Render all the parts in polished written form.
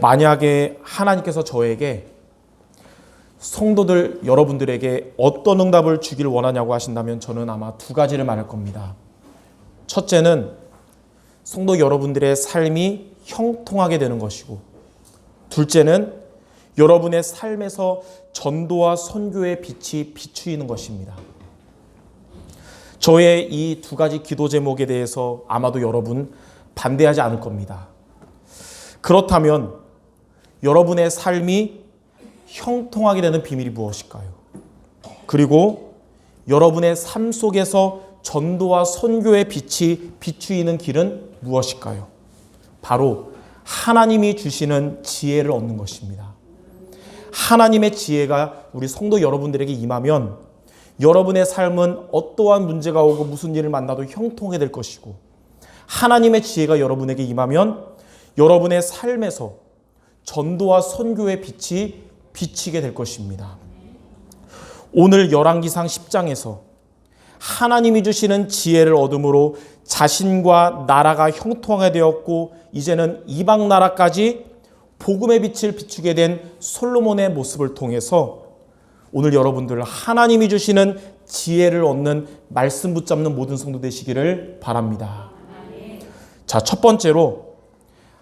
만약에 하나님께서 저에게 성도들 여러분들에게 어떤 응답을 주길 원하냐고 하신다면 저는 아마 두 가지를 말할 겁니다. 첫째는 성도 여러분들의 삶이 형통하게 되는 것이고, 둘째는 여러분의 삶에서 전도와 선교의 빛이 비추이는 것입니다. 저의 이 두 가지 기도 제목에 대해서 아마도 여러분 반대하지 않을 겁니다. 그렇다면 여러분의 삶이 형통하게 되는 비밀이 무엇일까요? 그리고 여러분의 삶 속에서 전도와 선교의 빛이 비추이는 길은 무엇일까요? 바로 하나님이 주시는 지혜를 얻는 것입니다. 하나님의 지혜가 우리 성도 여러분들에게 임하면 여러분의 삶은 어떠한 문제가 오고 무슨 일을 만나도 형통하게 될 것이고, 하나님의 지혜가 여러분에게 임하면 여러분의 삶에서 전도와 선교의 빛이 비치게 될 것입니다. 오늘 열왕기상 10장에서 하나님이 주시는 지혜를 얻음으로 자신과 나라가 형통하게 되었고, 이제는 이방 나라까지 복음의 빛을 비추게 된 솔로몬의 모습을 통해서 오늘 여러분들 하나님이 주시는 지혜를 얻는 말씀 붙잡는 모든 성도 되시기를 바랍니다. 자, 첫 번째로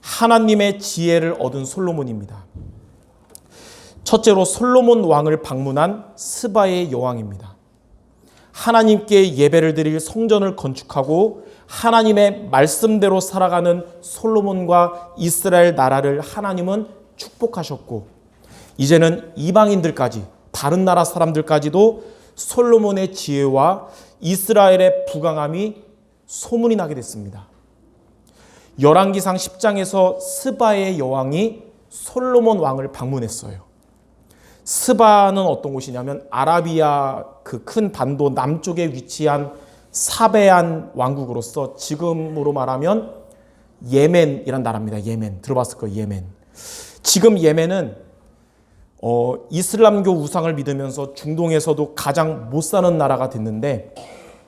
하나님의 지혜를 얻은 솔로몬입니다. 첫째로 솔로몬 왕을 방문한 스바의 여왕입니다. 하나님께 예배를 드릴 성전을 건축하고 하나님의 말씀대로 살아가는 솔로몬과 이스라엘 나라를 하나님은 축복하셨고, 이제는 이방인들까지, 다른 나라 사람들까지도 솔로몬의 지혜와 이스라엘의 부강함이 소문이 나게 됐습니다. 열왕기상 10장에서 스바의 여왕이 솔로몬 왕을 방문했어요. 스바는 어떤 곳이냐면 아라비아 그 큰 반도 남쪽에 위치한 사베안 왕국으로서 지금으로 말하면 예멘이란 나라입니다. 예멘. 들어봤을 거예요. 예멘. 지금 예멘은 이슬람교 우상을 믿으면서 중동에서도 가장 못 사는 나라가 됐는데,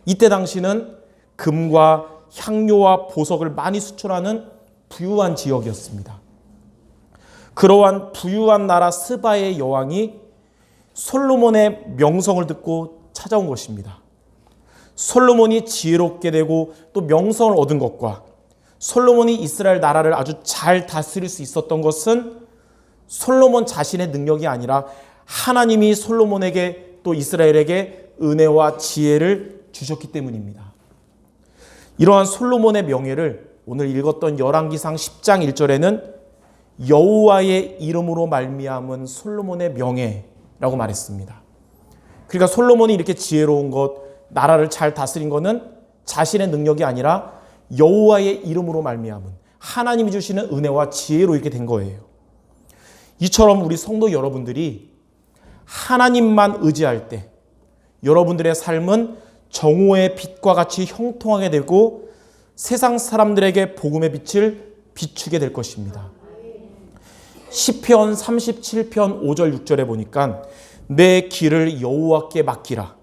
이때 당시는 금과 향료와 보석을 많이 수출하는 부유한 지역이었습니다. 그러한 부유한 나라 스바의 여왕이 솔로몬의 명성을 듣고 찾아온 것입니다. 솔로몬이 지혜롭게 되고 또 명성을 얻은 것과 솔로몬이 이스라엘 나라를 아주 잘 다스릴 수 있었던 것은 솔로몬 자신의 능력이 아니라 하나님이 솔로몬에게 또 이스라엘에게 은혜와 지혜를 주셨기 때문입니다. 이러한 솔로몬의 명예를 오늘 읽었던 열왕기상 10장 1절에는 여호와의 이름으로 말미암은 솔로몬의 명예라고 말했습니다. 그러니까 솔로몬이 이렇게 지혜로운 것, 나라를 잘 다스린 것은 자신의 능력이 아니라 여호와의 이름으로 말미암은 하나님이 주시는 은혜와 지혜로 이렇게 된 거예요. 이처럼 우리 성도 여러분들이 하나님만 의지할 때 여러분들의 삶은 정오의 빛과 같이 형통하게 되고 세상 사람들에게 복음의 빛을 비추게 될 것입니다. 시편 37편 5절 6절에 보니까 내 길을 여호와께 맡기라.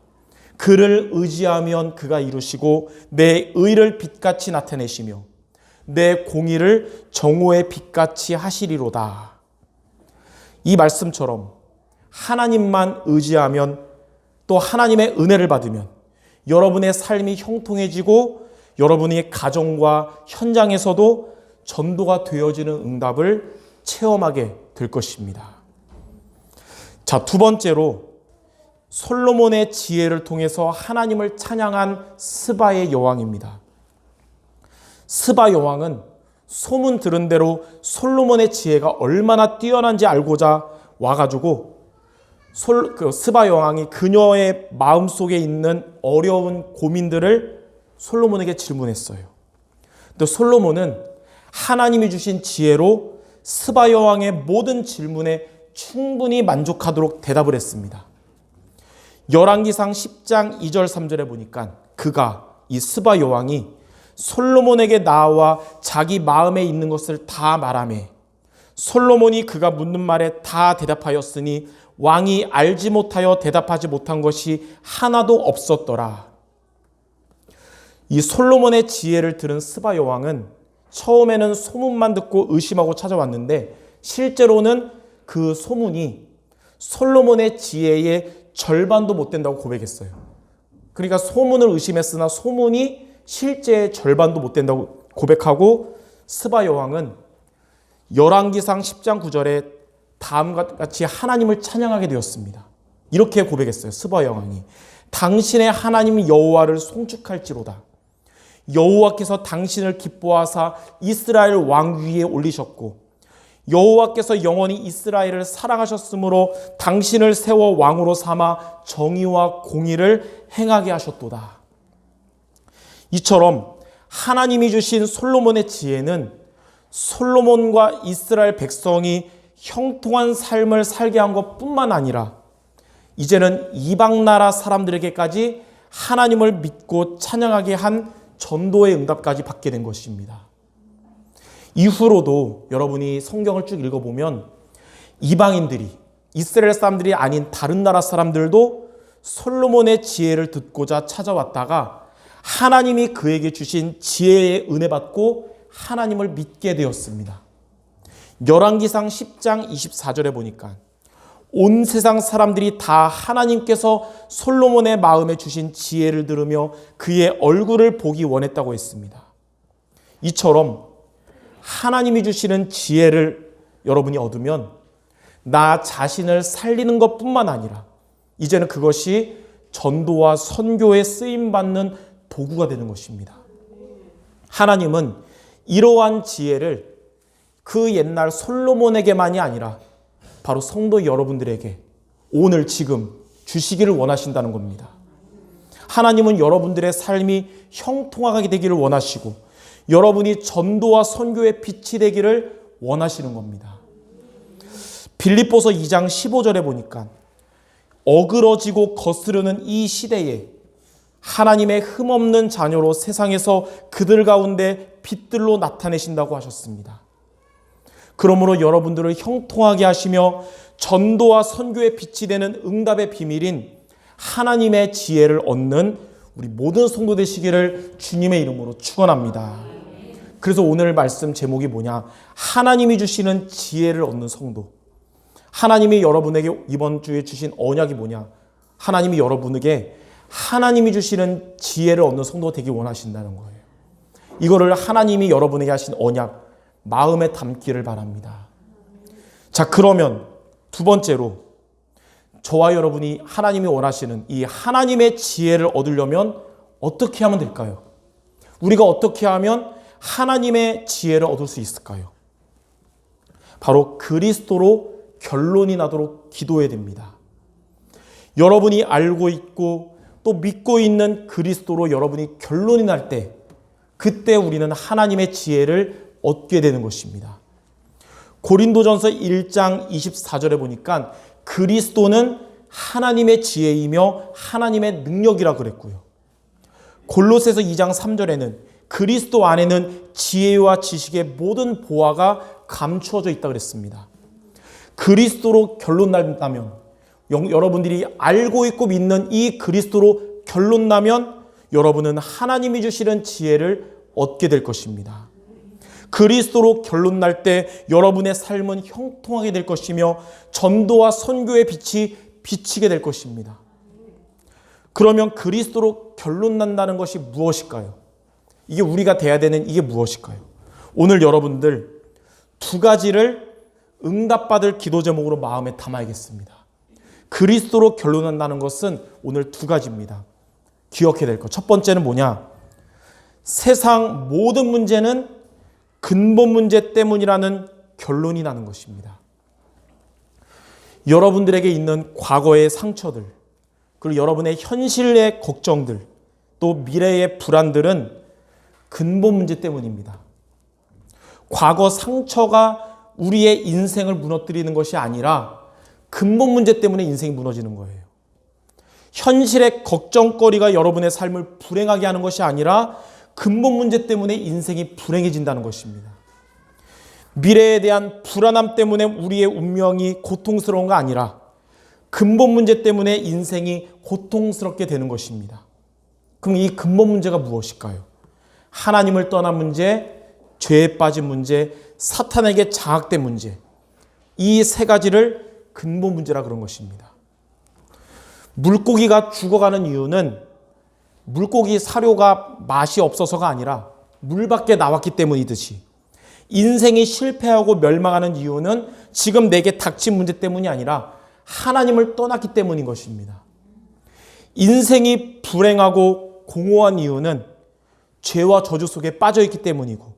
그를 의지하면 그가 이루시고 내 의를 빛같이 나타내시며 내 공의를 정오의 빛같이 하시리로다. 이 말씀처럼 하나님만 의지하면 또 하나님의 은혜를 받으면 여러분의 삶이 형통해지고 여러분의 가정과 현장에서도 전도가 되어지는 응답을 체험하게 될 것입니다. 자, 두 번째로 솔로몬의 지혜를 통해서 하나님을 찬양한 스바의 여왕입니다. 스바 여왕은 소문 들은 대로 솔로몬의 지혜가 얼마나 뛰어난지 알고자 와가지고 스바 여왕이 그녀의 마음속에 있는 어려운 고민들을 솔로몬에게 질문했어요. 근데 솔로몬은 하나님이 주신 지혜로 스바 여왕의 모든 질문에 충분히 만족하도록 대답을 했습니다. 열왕기상 10장 2절 3절에 보니까 이 스바 여왕이 솔로몬에게 나와 자기 마음에 있는 것을 다 말하매 솔로몬이 그가 묻는 말에 다 대답하였으니 왕이 알지 못하여 대답하지 못한 것이 하나도 없었더라. 이 솔로몬의 지혜를 들은 스바 여왕은 처음에는 소문만 듣고 의심하고 찾아왔는데 실제로는 그 소문이 솔로몬의 지혜의 절반도 못 된다고 고백했어요. 그러니까 소문을 의심했으나 소문이 실제의 절반도 못 된다고 고백하고 스바 여왕은 열왕기상 10장 9절에 다음과 같이 하나님을 찬양하게 되었습니다. 이렇게 고백했어요. 스바 여왕이 당신의 하나님 여호와를 송축할지로다. 여호와께서 당신을 기뻐하사 이스라엘 왕 위에 올리셨고 여호와께서 영원히 이스라엘을 사랑하셨으므로 당신을 세워 왕으로 삼아 정의와 공의를 행하게 하셨도다. 이처럼 하나님이 주신 솔로몬의 지혜는 솔로몬과 이스라엘 백성이 형통한 삶을 살게 한 것뿐만 아니라 이제는 이방 나라 사람들에게까지 하나님을 믿고 찬양하게 한 전도의 응답까지 받게 된 것입니다. 이후로도 여러분이 성경을 쭉 읽어보면 이방인들이 이스라엘 사람들이 아닌 다른 나라 사람들도 솔로몬의 지혜를 듣고자 찾아왔다가 하나님이 그에게 주신 지혜의 은혜 받고 하나님을 믿게 되었습니다. 열왕기상 10장 24절에 보니까 온 세상 사람들이 다 하나님께서 솔로몬의 마음에 주신 지혜를 들으며 그의 얼굴을 보기 원했다고 했습니다. 이처럼 하나님이 주시는 지혜를 여러분이 얻으면 나 자신을 살리는 것뿐만 아니라 이제는 그것이 전도와 선교에 쓰임받는 도구가 되는 것입니다. 하나님은 이러한 지혜를 그 옛날 솔로몬에게만이 아니라 바로 성도 여러분들에게 오늘 지금 주시기를 원하신다는 겁니다. 하나님은 여러분들의 삶이 형통하게 되기를 원하시고 여러분이 전도와 선교의 빛이 되기를 원하시는 겁니다. 빌립보서 2장 15절에 보니까 어그러지고 거스르는 이 시대에 하나님의 흠없는 자녀로 세상에서 그들 가운데 빛들로 나타내신다고 하셨습니다. 그러므로 여러분들을 형통하게 하시며 전도와 선교의 빛이 되는 응답의 비밀인 하나님의 지혜를 얻는 우리 모든 성도 되시기를 주님의 이름으로 축원합니다. 그래서 오늘 말씀 제목이 뭐냐? 하나님이 주시는 지혜를 얻는 성도. 하나님이 여러분에게 이번 주에 주신 언약이 뭐냐? 하나님이 여러분에게 하나님이 주시는 지혜를 얻는 성도가 되기 원하신다는 거예요. 이거를 하나님이 여러분에게 하신 언약 마음에 담기를 바랍니다. 자, 그러면 두 번째로 저와 여러분이 하나님이 원하시는 이 하나님의 지혜를 얻으려면 어떻게 하면 될까요? 우리가 어떻게 하면 하나님의 지혜를 얻을 수 있을까요? 바로 그리스도로 결론이 나도록 기도해야 됩니다. 여러분이 알고 있고 또 믿고 있는 그리스도로 여러분이 결론이 날 때 그때 우리는 하나님의 지혜를 얻게 되는 것입니다. 고린도전서 1장 24절에 보니까 그리스도는 하나님의 지혜이며 하나님의 능력이라 그랬고요. 골로새서 2장 3절에는 그리스도 안에는 지혜와 지식의 모든 보화가 감추어져 있다 그랬습니다. 그리스도로 결론 난다면 여러분들이 알고 있고 믿는 이 그리스도로 결론 나면 여러분은 하나님이 주시는 지혜를 얻게 될 것입니다. 그리스도로 결론 날 때 여러분의 삶은 형통하게 될 것이며 전도와 선교의 빛이 비치게 될 것입니다. 그러면 그리스도로 결론 난다는 것이 무엇일까요? 이게 우리가 돼야 되는 이게 무엇일까요? 오늘 여러분들 두 가지를 응답받을 기도 제목으로 마음에 담아야겠습니다. 그리스도로 결론난다는 것은 오늘 두 가지입니다. 기억해야 될 것. 첫 번째는 뭐냐? 세상 모든 문제는 근본 문제 때문이라는 결론이 나는 것입니다. 여러분들에게 있는 과거의 상처들, 그리고 여러분의 현실의 걱정들, 또 미래의 불안들은 근본 문제 때문입니다. 과거 상처가 우리의 인생을 무너뜨리는 것이 아니라 근본 문제 때문에 인생이 무너지는 거예요. 현실의 걱정거리가 여러분의 삶을 불행하게 하는 것이 아니라 근본 문제 때문에 인생이 불행해진다는 것입니다. 미래에 대한 불안함 때문에 우리의 운명이 고통스러운 거 아니라 근본 문제 때문에 인생이 고통스럽게 되는 것입니다. 그럼 이 근본 문제가 무엇일까요? 하나님을 떠난 문제, 죄에 빠진 문제, 사탄에게 장악된 문제, 이 세 가지를 근본 문제라 그런 것입니다. 물고기가 죽어가는 이유는 물고기 사료가 맛이 없어서가 아니라 물 밖에 나왔기 때문이듯이, 인생이 실패하고 멸망하는 이유는 지금 내게 닥친 문제 때문이 아니라 하나님을 떠났기 때문인 것입니다. 인생이 불행하고 공허한 이유는 죄와 저주 속에 빠져있기 때문이고,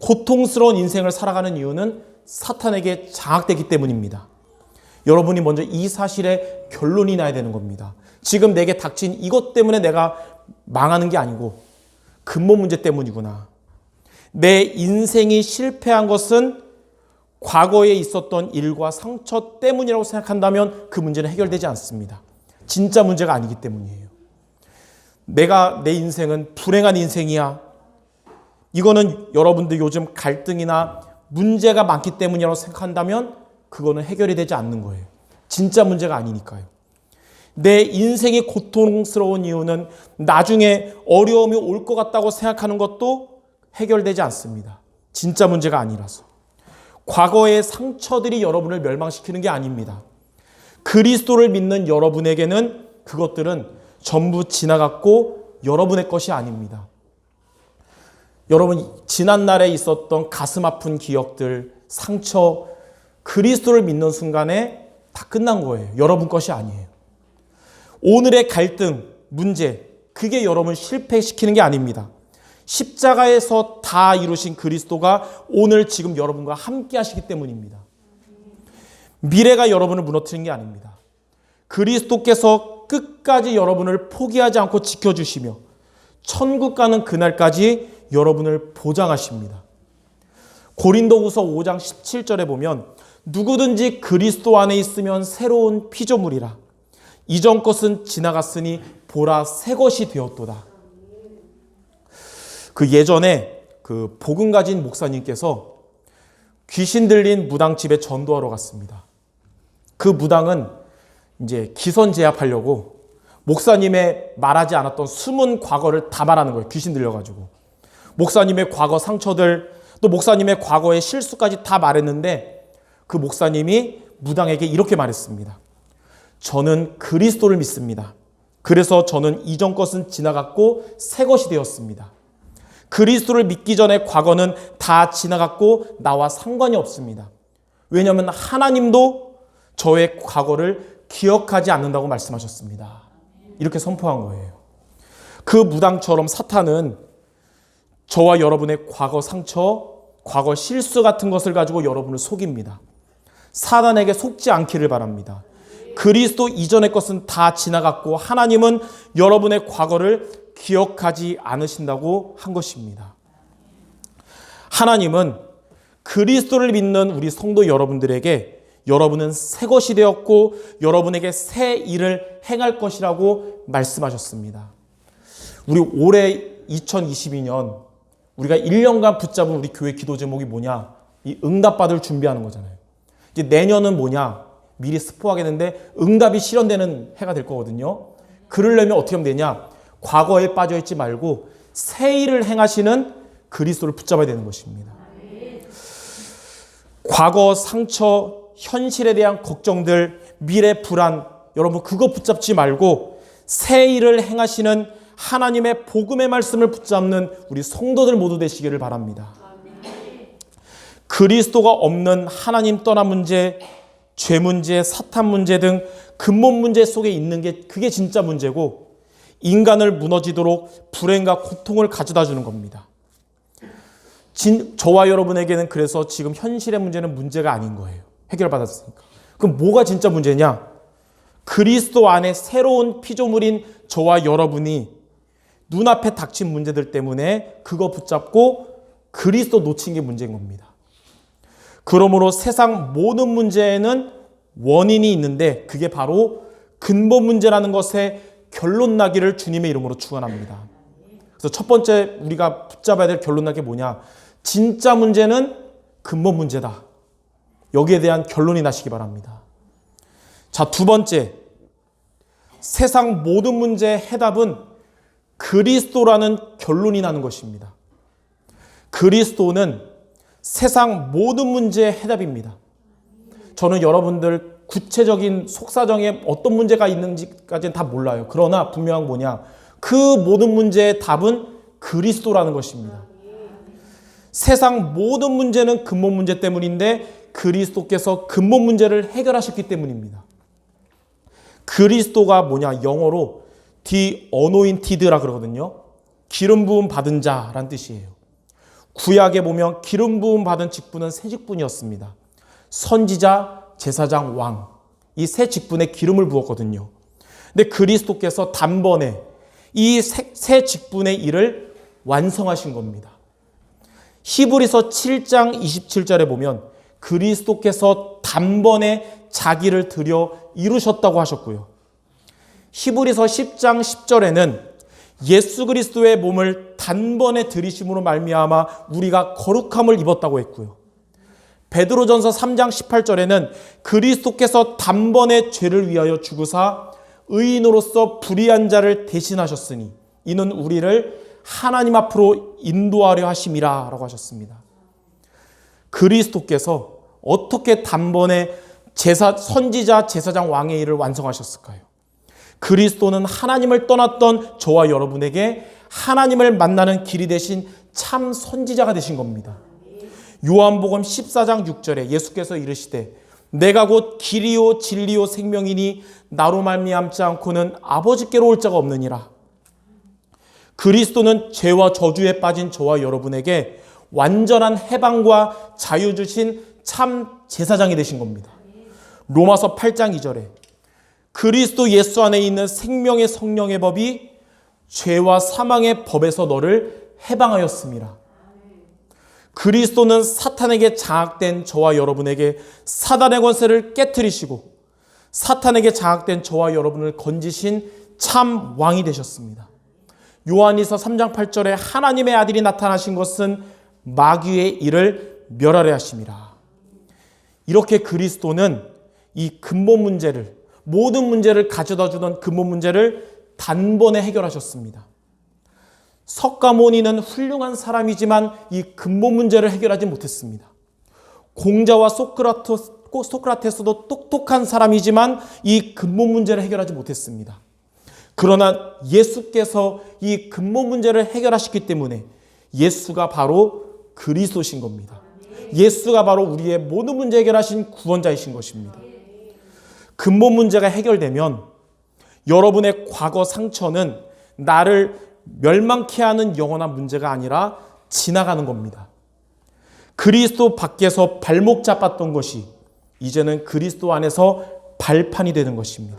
고통스러운 인생을 살아가는 이유는 사탄에게 장악되기 때문입니다. 여러분이 먼저 이 사실에 결론이 나야 되는 겁니다. 지금 내게 닥친 이것 때문에 내가 망하는 게 아니고 근본 문제 때문이구나. 내 인생이 실패한 것은 과거에 있었던 일과 상처 때문이라고 생각한다면 그 문제는 해결되지 않습니다. 진짜 문제가 아니기 때문이에요. 내 인생은 불행한 인생이야. 이거는 여러분들 요즘 갈등이나 문제가 많기 때문이라고 생각한다면 그거는 해결이 되지 않는 거예요. 진짜 문제가 아니니까요. 내 인생이 고통스러운 이유는 나중에 어려움이 올 것 같다고 생각하는 것도 해결되지 않습니다. 진짜 문제가 아니라서. 과거의 상처들이 여러분을 멸망시키는 게 아닙니다. 그리스도를 믿는 여러분에게는 그것들은 전부 지나갔고 여러분의 것이 아닙니다. 여러분, 지난날에 있었던 가슴 아픈 기억들, 상처, 그리스도를 믿는 순간에 다 끝난 거예요. 여러분 것이 아니에요. 오늘의 갈등, 문제, 그게 여러분 실패시키는 게 아닙니다. 십자가에서 다 이루신 그리스도가 오늘 지금 여러분과 함께 하시기 때문입니다. 미래가 여러분을 무너뜨리는 게 아닙니다. 그리스도께서 끝까지 여러분을 포기하지 않고 지켜주시며 천국 가는 그날까지 여러분을 보장하십니다. 고린도후서 5장 17절에 보면 누구든지 그리스도 안에 있으면 새로운 피조물이라. 이전 것은 지나갔으니 보라 새 것이 되었도다. 그 예전에 그 복음 가진 목사님께서 귀신 들린 무당집에 전도하러 갔습니다. 그 무당은 이제 기선 제압하려고 목사님의 말하지 않았던 숨은 과거를 다 말하는 거예요. 귀신 들려가지고. 목사님의 과거 상처들, 또 목사님의 과거의 실수까지 다 말했는데 그 목사님이 무당에게 이렇게 말했습니다. 저는 그리스도를 믿습니다. 그래서 저는 이전 것은 지나갔고 새 것이 되었습니다. 그리스도를 믿기 전에 과거는 다 지나갔고 나와 상관이 없습니다. 왜냐하면 하나님도 저의 과거를 기억하지 않는다고 말씀하셨습니다. 이렇게 선포한 거예요. 그 무당처럼 사탄은 저와 여러분의 과거 상처, 과거 실수 같은 것을 가지고 여러분을 속입니다. 사단에게 속지 않기를 바랍니다. 그리스도 이전의 것은 다 지나갔고 하나님은 여러분의 과거를 기억하지 않으신다고 한 것입니다. 하나님은 그리스도를 믿는 우리 성도 여러분들에게 여러분은 새 것이 되었고 여러분에게 새 일을 행할 것이라고 말씀하셨습니다. 우리 올해 2022년 우리가 1년간 붙잡은 우리 교회 기도 제목이 뭐냐? 이 응답받을 준비하는 거잖아요. 이제 내년은 뭐냐? 미리 스포하겠는데 응답이 실현되는 해가 될 거거든요. 그러려면 어떻게 하면 되냐? 과거에 빠져있지 말고 새 일을 행하시는 그리스도를 붙잡아야 되는 것입니다. 과거 상처, 현실에 대한 걱정들, 미래 불안, 여러분 그거 붙잡지 말고 새 일을 행하시는 하나님의 복음의 말씀을 붙잡는 우리 성도들 모두 되시기를 바랍니다. 그리스도가 없는 하나님 떠난 문제, 죄 문제, 사탄 문제 등 근본 문제 속에 있는 게 그게 진짜 문제고 인간을 무너지도록 불행과 고통을 가져다 주는 겁니다. 저와 여러분에게는 그래서 지금 현실의 문제는 문제가 아닌 거예요. 해결받았으니까. 그럼 뭐가 진짜 문제냐? 그리스도 안에 새로운 피조물인 저와 여러분이 눈앞에 닥친 문제들 때문에 그거 붙잡고 그리스도 놓친 게 문제인 겁니다. 그러므로 세상 모든 문제에는 원인이 있는데 그게 바로 근본 문제라는 것에 결론 나기를 주님의 이름으로 축원합니다. 그래서 첫 번째 우리가 붙잡아야 될 결론 나게 뭐냐? 진짜 문제는 근본 문제다. 여기에 대한 결론이 나시기 바랍니다. 자, 두 번째, 세상 모든 문제의 해답은 그리스도라는 결론이 나는 것입니다. 그리스도는 세상 모든 문제의 해답입니다. 저는 여러분들 구체적인 속사정에 어떤 문제가 있는지까지는 다 몰라요. 그러나 분명한 뭐냐? 그 모든 문제의 답은 그리스도라는 것입니다. 세상 모든 문제는 근본 문제 때문인데 그리스도께서 근본 문제를 해결하셨기 때문입니다. 그리스도가 뭐냐? 영어로 the anointed라 그러거든요. 기름 부음 받은 자란 뜻이에요. 구약에 보면 기름 부음 받은 직분은 세 직분이었습니다. 선지자, 제사장, 왕. 이 세 직분에 기름을 부었거든요. 근데 그리스도께서 단번에 이 세 직분의 일을 완성하신 겁니다. 히브리서 7장 27절에 보면 그리스도께서 단번에 자기를 드려 이루셨다고 하셨고요. 히브리서 10장 10절에는 예수 그리스도의 몸을 단번에 들이심으로 말미암아 우리가 거룩함을 입었다고 했고요. 베드로전서 3장 18절에는 그리스도께서 단번에 죄를 위하여 죽으사 의인으로서 불의한 자를 대신하셨으니 이는 우리를 하나님 앞으로 인도하려 하심이라 라고 하셨습니다. 그리스도께서 어떻게 단번에 선지자, 제사장, 왕의 일을 완성하셨을까요? 그리스도는 하나님을 떠났던 저와 여러분에게 하나님을 만나는 길이 되신 참 선지자가 되신 겁니다. 요한복음 14장 6절에 예수께서 이르시되 내가 곧 길이요 진리요 생명이니 나로 말미암지 않고는 아버지께로 올 자가 없느니라. 그리스도는 죄와 저주에 빠진 저와 여러분에게 완전한 해방과 자유 주신 참 제사장이 되신 겁니다. 로마서 8장 2절에 그리스도 예수 안에 있는 생명의 성령의 법이 죄와 사망의 법에서 너를 해방하였습니다. 그리스도는 사탄에게 장악된 저와 여러분에게 사단의 권세를 깨트리시고 사탄에게 장악된 저와 여러분을 건지신 참 왕이 되셨습니다. 요한일서 3장 8절에 하나님의 아들이 나타나신 것은 마귀의 일을 멸하려 하심이라. 이렇게 그리스도는 이 근본 문제를, 모든 문제를 가져다 주던 근본 문제를 단번에 해결하셨습니다. 석가모니는 훌륭한 사람이지만 이 근본 문제를 해결하지 못했습니다. 공자와 소크라테스도 똑똑한 사람이지만 이 근본 문제를 해결하지 못했습니다. 그러나 예수께서 이 근본 문제를 해결하셨기 때문에 예수가 바로 그리스도신 겁니다. 예수가 바로 우리의 모든 문제 해결하신 구원자이신 것입니다. 근본 문제가 해결되면 여러분의 과거 상처는 나를 멸망케 하는 영원한 문제가 아니라 지나가는 겁니다. 그리스도 밖에서 발목 잡았던 것이 이제는 그리스도 안에서 발판이 되는 것입니다.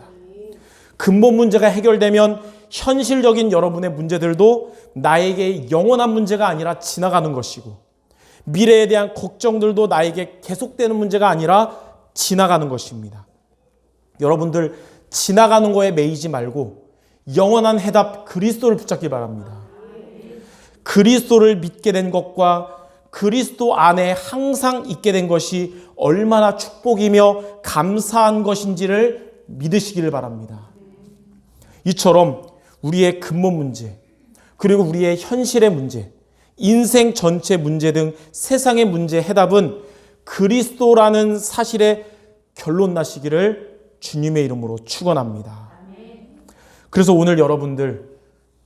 근본 문제가 해결되면 현실적인 여러분의 문제들도 나에게 영원한 문제가 아니라 지나가는 것이고 미래에 대한 걱정들도 나에게 계속되는 문제가 아니라 지나가는 것입니다. 여러분들 지나가는 거에 매이지 말고 영원한 해답 그리스도를 붙잡기 바랍니다. 그리스도를 믿게 된 것과 그리스도 안에 항상 있게 된 것이 얼마나 축복이며 감사한 것인지를 믿으시기를 바랍니다. 이처럼 우리의 근본 문제, 그리고 우리의 현실의 문제, 인생 전체 문제 등 세상의 문제의 해답은 그리스도라는 사실에 결론 나시기를 주님의 이름으로 축원합니다. 그래서 오늘 여러분들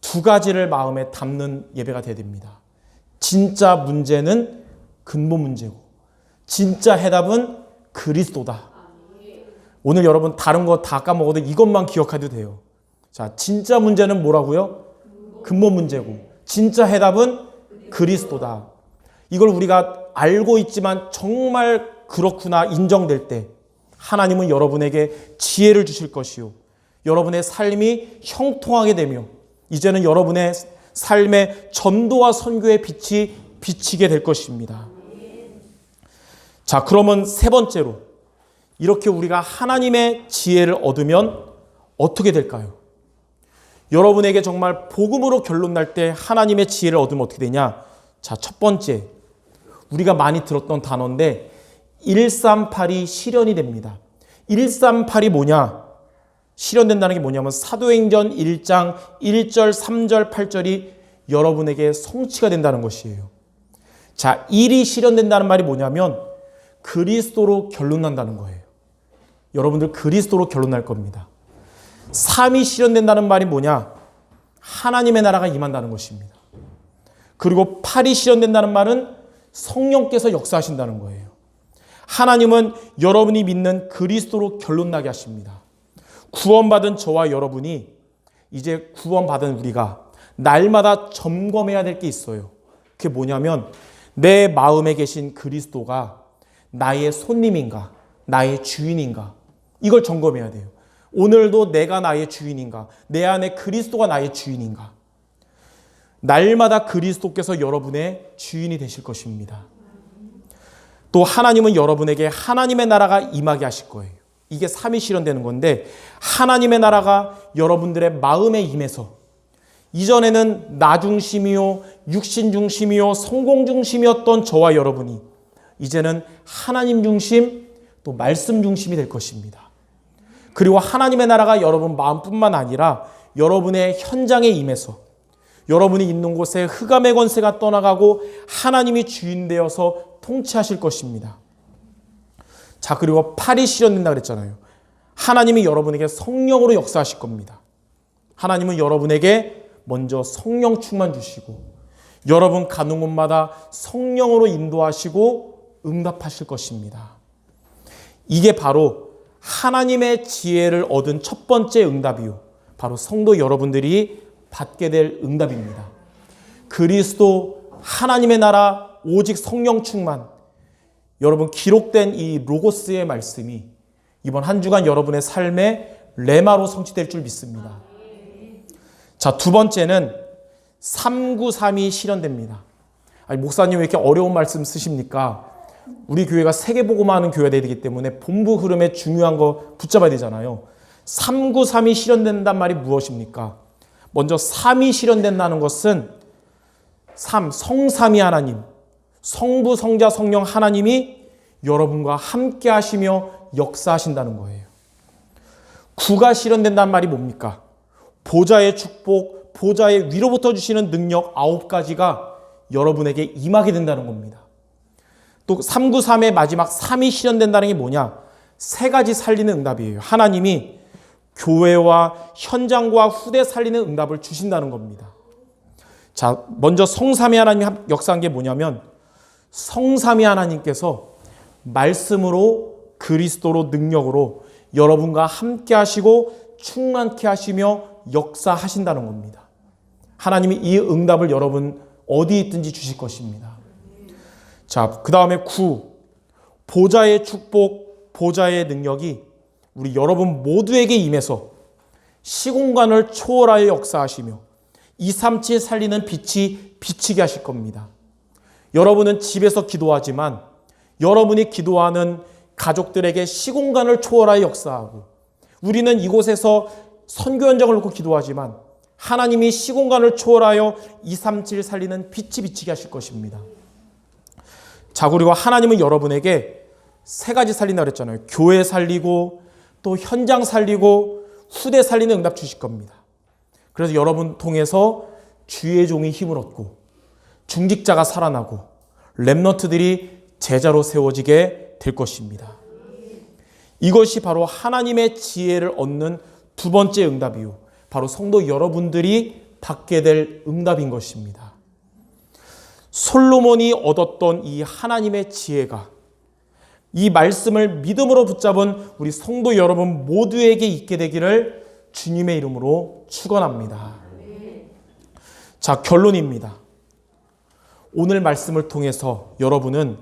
두 가지를 마음에 담는 예배가 되어야 됩니다. 진짜 문제는 근본 문제고 진짜 해답은 그리스도다. 오늘 여러분 다른 거 다 까먹어도 이것만 기억해도 돼요. 자, 진짜 문제는 뭐라고요? 근본 문제고 진짜 해답은 그리스도다. 이걸 우리가 알고 있지만 정말 그렇구나 인정될 때 하나님은 여러분에게 지혜를 주실 것이요 여러분의 삶이 형통하게 되며 이제는 여러분의 삶의 전도와 선교의 빛이 비치게 될 것입니다. 자, 그러면 세 번째로 이렇게 우리가 하나님의 지혜를 얻으면 어떻게 될까요? 여러분에게 정말 복음으로 결론 날 때 하나님의 지혜를 얻으면 어떻게 되냐? 자, 첫 번째 우리가 많이 들었던 단어인데 138이 실현이 됩니다. 138이 뭐냐? 실현된다는 게 뭐냐면 사도행전 1장 1절, 3절, 8절이 여러분에게 성취가 된다는 것이에요. 자, 1이 실현된다는 말이 뭐냐면 그리스도로 결론난다는 거예요. 여러분들 그리스도로 결론날 겁니다. 3이 실현된다는 말이 뭐냐? 하나님의 나라가 임한다는 것입니다. 그리고 8이 실현된다는 말은 성령께서 역사하신다는 거예요. 하나님은 여러분이 믿는 그리스도로 결론나게 하십니다. 구원받은 저와 여러분이 이제 구원받은 우리가 날마다 점검해야 될 게 있어요. 그게 뭐냐면 내 마음에 계신 그리스도가 나의 손님인가, 나의 주인인가, 이걸 점검해야 돼요. 오늘도 내가 나의 주인인가, 내 안에 그리스도가 나의 주인인가. 날마다 그리스도께서 여러분의 주인이 되실 것입니다. 또 하나님은 여러분에게 하나님의 나라가 임하게 하실 거예요. 이게 3이 실현되는 건데 하나님의 나라가 여러분들의 마음에 임해서 이전에는 나 중심이요, 육신 중심이요, 성공 중심이었던 저와 여러분이 이제는 하나님 중심, 또 말씀 중심이 될 것입니다. 그리고 하나님의 나라가 여러분 마음뿐만 아니라 여러분의 현장에 임해서 여러분이 있는 곳에 흑암의 권세가 떠나가고 하나님이 주인 되어서 통치하실 것입니다. 자, 그리고 8이 실현된다 그랬잖아요. 하나님이 여러분에게 성령으로 역사하실 겁니다. 하나님은 여러분에게 먼저 성령 충만 주시고 여러분 가는 곳마다 성령으로 인도하시고 응답하실 것입니다. 이게 바로 하나님의 지혜를 얻은 첫 번째 응답이요. 바로 성도 여러분들이 받게 될 응답입니다. 그리스도, 하나님의 나라, 오직 성령 충만. 여러분 기록된 이 로고스의 말씀이 이번 한 주간 여러분의 삶에 레마로 성취될 줄 믿습니다. 자, 두 번째는 393이 실현됩니다. 아니, 목사님 왜 이렇게 어려운 말씀 쓰십니까? 우리 교회가 세계복음화 하는 교회가 되기 때문에 본부 흐름에 중요한 거 붙잡아야 되잖아요. 393이 실현된다는 말이 무엇입니까? 먼저 3이 실현된다는 것은 성삼위 하나님, 성부, 성자, 성령 하나님이 여러분과 함께 하시며 역사하신다는 거예요. 9가 실현된다는 말이 뭡니까? 보좌의 축복, 보좌의 위로부터 주시는 능력 9가지가 여러분에게 임하게 된다는 겁니다. 또 393의 마지막 3이 실현된다는 게 뭐냐? 3가지 살리는 응답이에요. 하나님이 교회와 현장과 후대 살리는 응답을 주신다는 겁니다. 자, 먼저 성삼위 하나님이 역사한 게 뭐냐면 성삼위 하나님께서 말씀으로 그리스도로 능력으로 여러분과 함께 하시고 충만케 하시며 역사하신다는 겁니다. 하나님이 이 응답을 여러분 어디 있든지 주실 것입니다. 자, 그 다음에 9. 보좌의 축복, 보좌의 능력이 우리 여러분 모두에게 임해서 시공간을 초월하여 역사하시며 237 살리는 빛이 비치게 하실 겁니다. 여러분은 집에서 기도하지만 여러분이 기도하는 가족들에게 시공간을 초월하여 역사하고 우리는 이곳에서 선교 현장을 놓고 기도하지만 하나님이 시공간을 초월하여 237 살리는 빛이 비치게 하실 것입니다. 자, 그리고 하나님은 여러분에게 3가지 살린다고 그랬잖아요. 교회 살리고 또 현장 살리고 후대 살리는 응답 주실 겁니다. 그래서 여러분 통해서 주의 종이 힘을 얻고 중직자가 살아나고 렘넌트들이 제자로 세워지게 될 것입니다. 이것이 바로 하나님의 지혜를 얻는 두 번째 응답이요. 바로 성도 여러분들이 받게 될 응답인 것입니다. 솔로몬이 얻었던 이 하나님의 지혜가 이 말씀을 믿음으로 붙잡은 우리 성도 여러분 모두에게 있게 되기를 주님의 이름으로 축원합니다. 자, 결론입니다. 오늘 말씀을 통해서 여러분은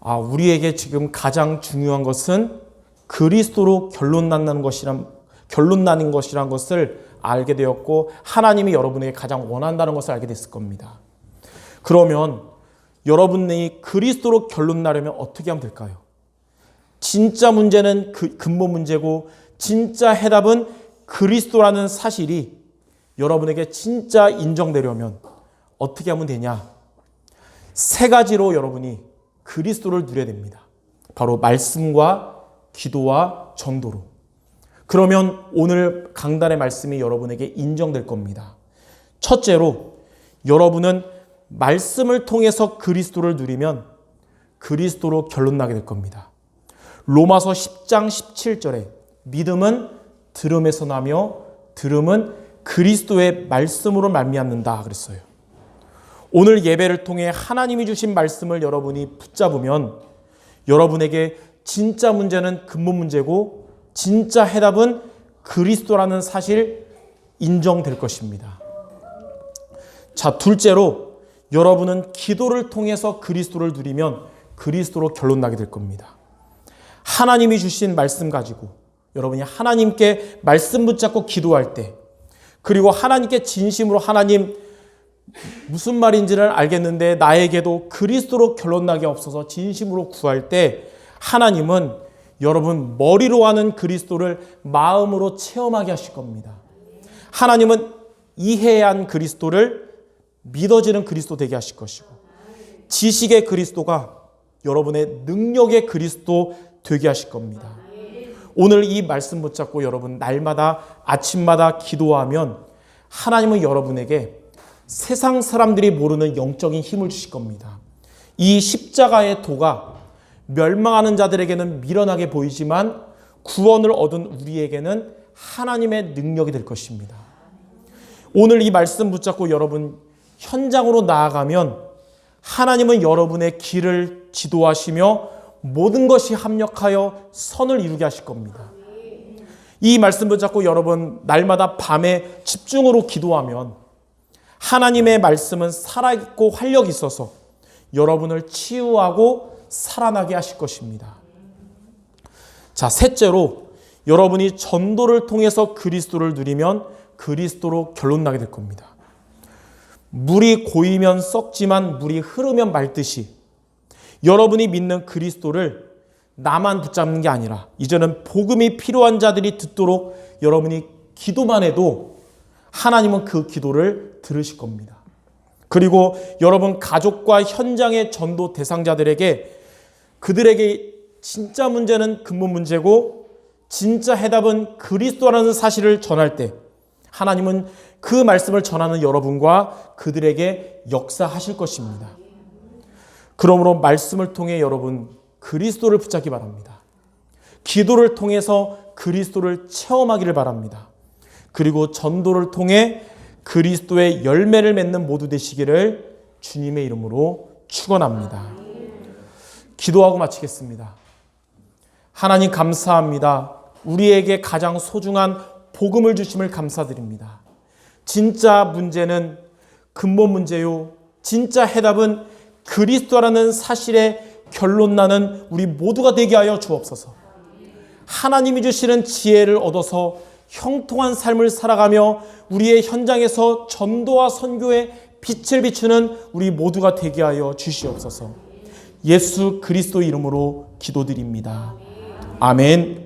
우리에게 지금 가장 중요한 것은 그리스도로 결론나는 것이란 것을 알게 되었고 하나님이 여러분에게 가장 원한다는 것을 알게 됐을 겁니다. 그러면 여러분이 그리스도로 결론나려면 어떻게 하면 될까요? 진짜 문제는 그 근본 문제고 진짜 해답은 그리스도라는 사실이 여러분에게 진짜 인정되려면 어떻게 하면 되냐? 3가지로 여러분이 그리스도를 누려야 됩니다. 바로 말씀과 기도와 전도로. 그러면 오늘 강단의 말씀이 여러분에게 인정될 겁니다. 첫째로 여러분은 말씀을 통해서 그리스도를 누리면 그리스도로 결론나게 될 겁니다. 로마서 10장 17절에 믿음은 들음에서 나며 들음은 그리스도의 말씀으로 말미암는다 그랬어요. 오늘 예배를 통해 하나님이 주신 말씀을 여러분이 붙잡으면 여러분에게 진짜 문제는 근본 문제고 진짜 해답은 그리스도라는 사실 인정될 것입니다. 자, 둘째로 여러분은 기도를 통해서 그리스도를 누리면 그리스도로 결론나게 될 겁니다. 하나님이 주신 말씀 가지고 여러분이 하나님께 말씀 붙잡고 기도할 때, 그리고 하나님께 진심으로 하나님 무슨 말인지를 알겠는데 나에게도 그리스도로 결론나게 없어서 진심으로 구할 때 하나님은 여러분 머리로 하는 그리스도를 마음으로 체험하게 하실 겁니다. 하나님은 이해한 그리스도를 믿어지는 그리스도 되게 하실 것이고, 지식의 그리스도가 여러분의 능력의 그리스도 되게 하실 겁니다. 오늘 이 말씀 붙잡고 여러분 날마다 아침마다 기도하면 하나님은 여러분에게 세상 사람들이 모르는 영적인 힘을 주실 겁니다. 이 십자가의 도가 멸망하는 자들에게는 미련하게 보이지만 구원을 얻은 우리에게는 하나님의 능력이 될 것입니다. 오늘 이 말씀 붙잡고 여러분 현장으로 나아가면 하나님은 여러분의 길을 지도하시며 모든 것이 합력하여 선을 이루게 하실 겁니다. 이 말씀 붙잡고 여러분 날마다 밤에 집중으로 기도하면 하나님의 말씀은 살아있고 활력이 있어서 여러분을 치유하고 살아나게 하실 것입니다. 자, 셋째로 여러분이 전도를 통해서 그리스도를 누리면 그리스도로 결론나게 될 겁니다. 물이 고이면 썩지만 물이 흐르면 맑듯이 여러분이 믿는 그리스도를 나만 붙잡는 게 아니라 이제는 복음이 필요한 자들이 듣도록 여러분이 기도만 해도 하나님은 그 기도를 들으실 겁니다. 그리고 여러분 가족과 현장의 전도 대상자들에게 그들에게 진짜 문제는 근본 문제고 진짜 해답은 그리스도라는 사실을 전할 때 하나님은 그 말씀을 전하는 여러분과 그들에게 역사하실 것입니다. 그러므로 말씀을 통해 여러분 그리스도를 붙잡기 바랍니다. 기도를 통해서 그리스도를 체험하기를 바랍니다. 그리고 전도를 통해 그리스도의 열매를 맺는 모두 되시기를 주님의 이름으로 축원합니다. 기도하고 마치겠습니다. 하나님 감사합니다. 우리에게 가장 소중한 복음을 주심을 감사드립니다. 진짜 문제는 근본 문제요. 진짜 해답은 그리스도라는 사실에 결론나는 우리 모두가 되게 하여 주옵소서. 하나님이 주시는 지혜를 얻어서 형통한 삶을 살아가며 우리의 현장에서 전도와 선교에 빛을 비추는 우리 모두가 되게 하여 주시옵소서. 예수 그리스도 이름으로 기도드립니다. 아멘.